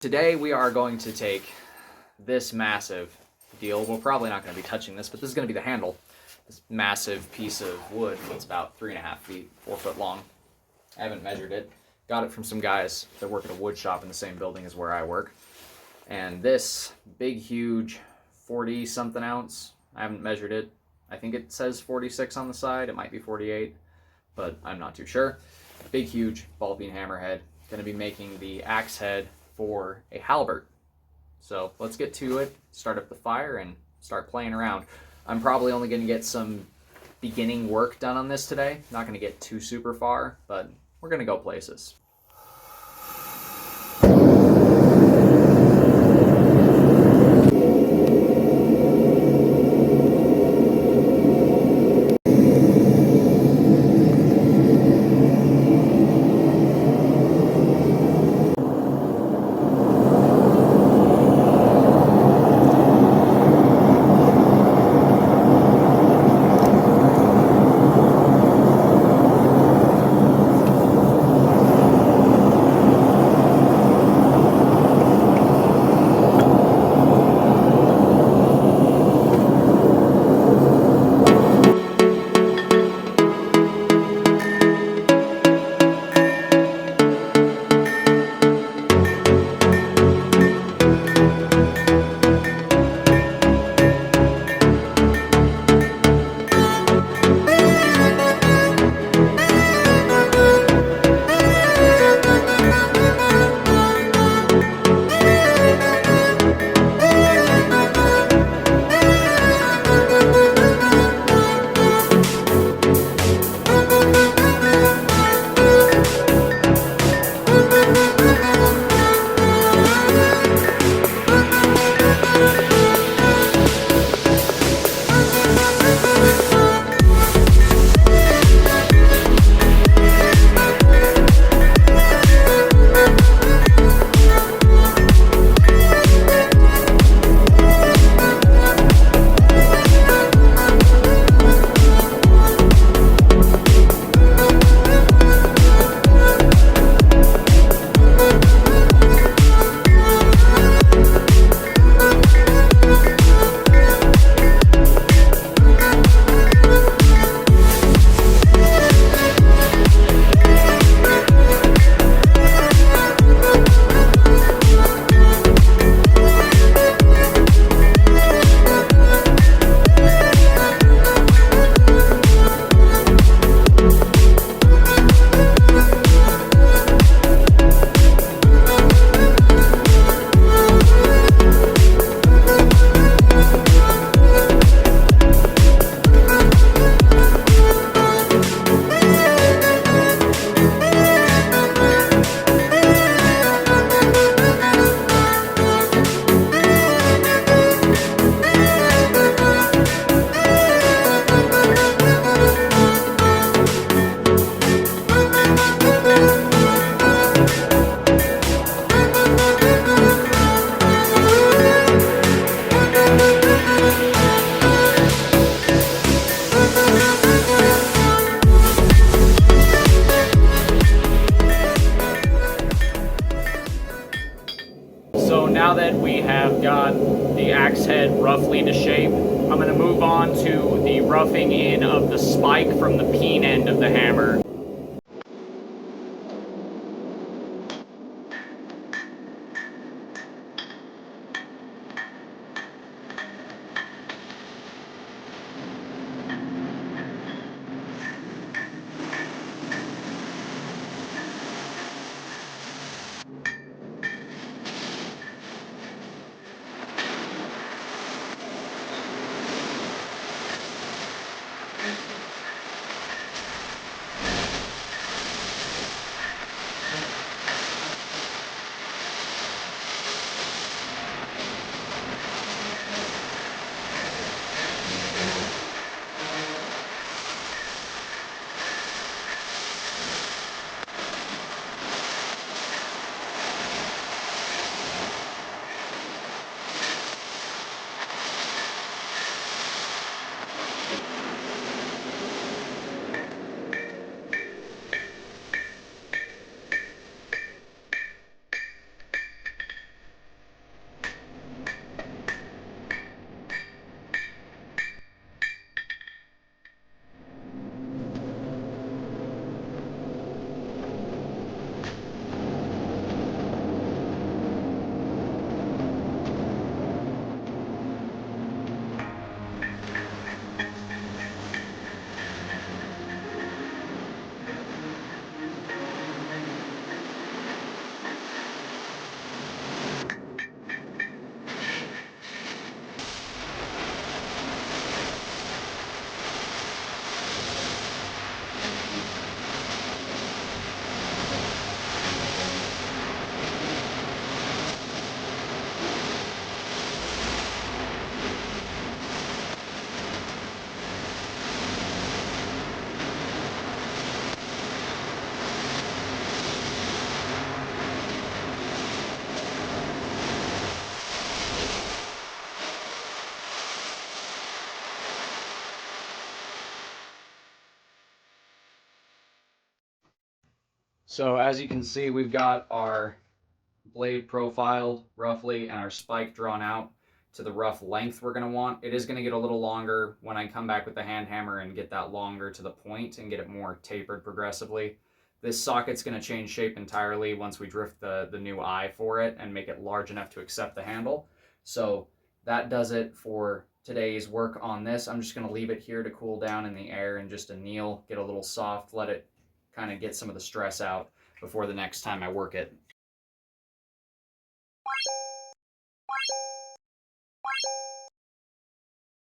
Today we are going to take this massive deal. We're probably not going to be touching this, but this is going to be the handle. This massive piece of wood that's about 3.5 feet, 4 foot long. I haven't measured it. Got it from some guys that work at a wood shop in the same building as where I work. And this big, huge 40 something ounce, I haven't measured it. I think it says 46 on the side. It might be 48, but I'm not too sure. Big, huge ball peen hammerhead. Going to be making the axe head for a halberd. So let's get to it, start up the fire, and start playing around. I'm probably only going to get some beginning work done on this today. Not going to get too super far, but we're going to go places. So now that we have got the axe head roughly to shape, I'm going to move on to the roughing in of the spike from the peen end of the hammer. So as you can see, we've got our blade profiled roughly and our spike drawn out to the rough length we're going to want. It is going to get a little longer when I come back with the hand hammer and get that longer to the point and get it more tapered progressively. This socket's going to change shape entirely once we drift the new eye for it and make it large enough to accept the handle. So that does it for today's work on this. I'm just going to leave it here to cool down in the air and just anneal, get a little soft, let it kind of get some of the stress out before the next time I work it.